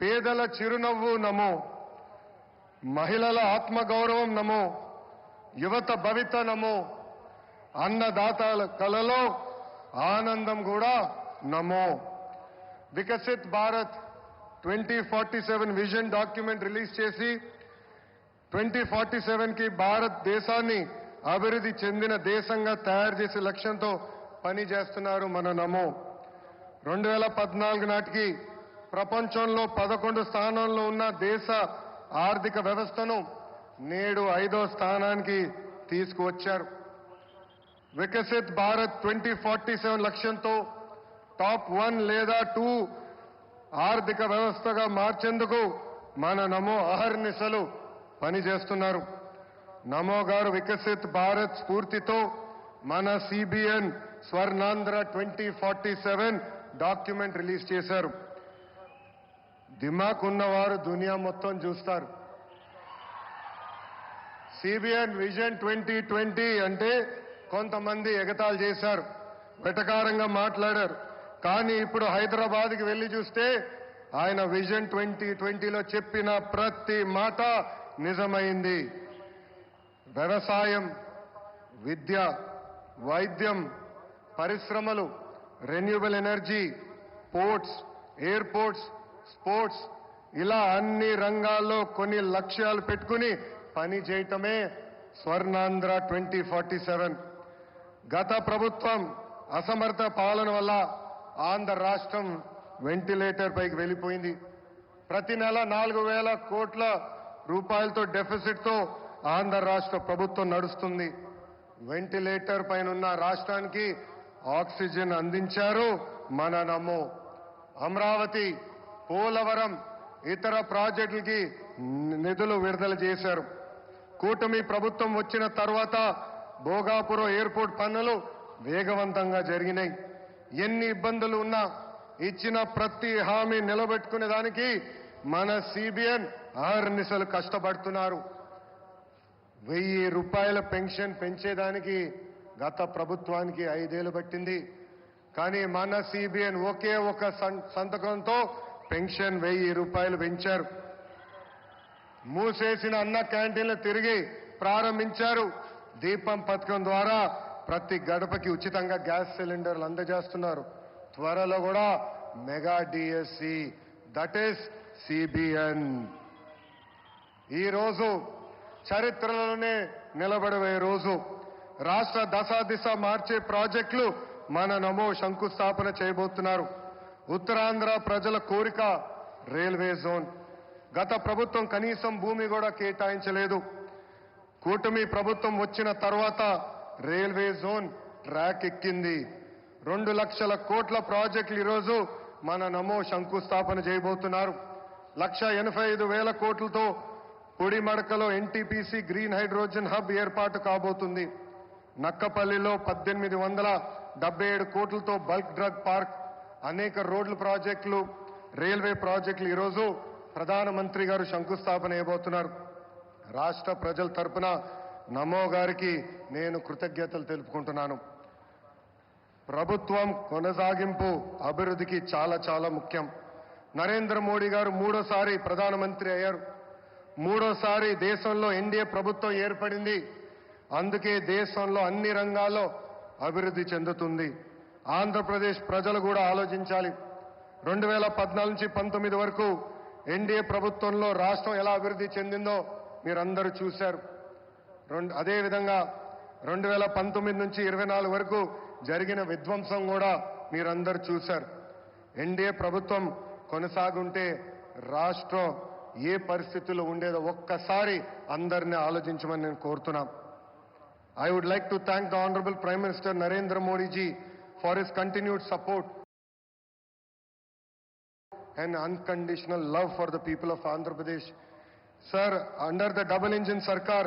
పేదల చిరునవ్వు నమో, మహిళల ఆత్మగౌరవం నమో, యువత భవిత నమో, అన్నదాతల కలలో ఆనందం కూడా నమో. Viksit Bharat 2047 vision document release చేసి 2047కి భారతదేశాన్ని అభివృద్ధి చెందిన దేశంగా తయారు చేసే లక్ష్యంతో పనిచేస్తున్నారు మన నమో. 2014 నాటికి ప్రపంచంలో 11 స్థానంలో ఉన్న దేశ ఆర్థిక వ్యవస్థను నేడు 5వ స్థానానికి తీసుకువచ్చారు. వికసిత్ భారత్ 2047 లక్ష్యంతో టాప్ 1 లేదా 2 ఆర్థిక వ్యవస్థగా మార్చేందుకు మన నమో అహర్నిశలు పనిచేస్తున్నారు. నమో గారు వికసిత్ భారత్ స్ఫూర్తితో మన సిబిఎన్ స్వర్ణాంధ్ర 2047 డాక్యుమెంట్ రిలీజ్ చేశారు. దిమాక్ ఉన్నవారు దునియా మొత్తం చూస్తారు. సిబిఎన్ విజన్ 2020 అంటే కొంతమంది ఎగతాళి చేశారు, వెటకారంగా మాట్లాడారు. కానీ ఇప్పుడు హైదరాబాద్కి వెళ్లి చూస్తే ఆయన విజన్ 2020లో చెప్పిన ప్రతి మాట నిజమైంది. వ్యవసాయం, విద్య, వైద్యం, పరిశ్రమలు, renewable energy, ports, airports, sports, ఇలా అన్ని రంగాల్లో కొన్ని లక్ష్యాలు పెట్టుకుని పని చేయటమే స్వర్ణాంధ్ర 2047. గత ప్రభుత్వం అసమర్థ పాలన వల్ల ఆంధ్ర రాష్ట్రం వెంటిలేటర్ పైకి వెళ్ళిపోయింది. ప్రతి నెల 4,000 కోట్ల రూపాయలతో డెఫిసిట్తో ఆంధ్ర రాష్ట్ర ప్రభుత్వం నడుస్తుంది. వెంటిలేటర్ పైన ఉన్న రాష్ట్రానికి ఆక్సిజన్ అందించారు మన నమో. అమరావతి, పోలవరం, ఇతర ప్రాజెక్టులకి నిధులు విడుదల చేశారు. కూటమి ప్రభుత్వం వచ్చిన తర్వాత భోగాపురం ఎయిర్పోర్ట్ పనులు వేగవంతంగా జరిగినాయి. ఎన్ని ఇబ్బందులు ఉన్నా ఇచ్చిన ప్రతి హామీ నిలబెట్టుకునే దానికి మన సిబిఎన్ అహర్నిశలు కష్టపడుతున్నారు. 1,000 రూపాయల పెన్షన్ పెంచేదానికి గత ప్రభుత్వానికి 5 ఏళ్లు పట్టింది. కానీ మన సిబిఎన్ ఒకే ఒక సంతకంతో పెన్షన్ 1,000 రూపాయలు పెంచారు. మూసేసిన అన్న క్యాంటీన్లు తిరిగి ప్రారంభించారు. దీపం పథకం ద్వారా ప్రతి గడపకి ఉచితంగా గ్యాస్ సిలిండర్లు అందజేస్తున్నారు. త్వరలో కూడా mega DSC, that is CBN. ఈరోజు చరిత్రలోనే నిలబడే రోజు. రాష్ట్ర దశాదిశ మార్చే ప్రాజెక్టులు మన నమో శంకుస్థాపన చేయబోతున్నారు. ఉత్తరాంధ్ర ప్రజల కోరిక రైల్వే జోన్. గత ప్రభుత్వం కనీసం భూమి కూడా కేటాయించలేదు. కూటమి ప్రభుత్వం వచ్చిన తర్వాత రైల్వే జోన్ ట్రాక్ ఎక్కింది. 2 లక్షల కోట్ల ప్రాజెక్టులు ఈరోజు మన నమో శంకుస్థాపన చేయబోతున్నారు. 1,85,000 కోట్లతో పొడిమడకలో ఎన్టీపీసీ గ్రీన్ హైడ్రోజన్ హబ్ ఏర్పాటు కాబోతుంది. నక్కపల్లిలో 1,877 కోట్లతో బల్క్ డ్రగ్ పార్క్, అనేక రోడ్ల ప్రాజెక్టులు, రైల్వే ప్రాజెక్టులు ఈరోజు ప్రధానమంత్రి గారు శంకుస్థాపన చేయబోతున్నారు. రాష్ట్ర ప్రజల తరపున నమో గారికి నేను కృతజ్ఞతలు తెలుపుకుంటున్నాను. ప్రభుత్వం కొనసాగింపు అభివృద్ధికి చాలా చాలా ముఖ్యం. నరేంద్ర మోడీ గారు 3వ ప్రధానమంత్రి అయ్యారు. 3వ దేశంలో ఎన్డీఏ ప్రభుత్వం ఏర్పడింది. అందుకే దేశంలో అన్ని రంగాల్లో అభివృద్ధి చెందుతుంది. ఆంధ్రప్రదేశ్ ప్రజలు కూడా ఆలోచించాలి. 2014 నుంచి 19 వరకు ఎన్డీఏ ప్రభుత్వంలో రాష్ట్రం ఎలా అభివృద్ధి చెందిందో మీరందరూ చూశారు. అదేవిధంగా 2019 నుంచి 24 వరకు జరిగిన విధ్వంసం కూడా మీరందరూ చూశారు. ఎన్డీఏ ప్రభుత్వం కొనసాగుంటే రాష్ట్రం ఏ పరిస్థితుల్లో ఉండేదో ఒక్కసారి అందరినీ ఆలోచించమని నేను కోరుతున్నాను. I would like to thank the Honorable Prime Minister Narendra Modi ji for his continued support and unconditional love for the people of Andhra Pradesh. Sir, under the double engine Sarkar,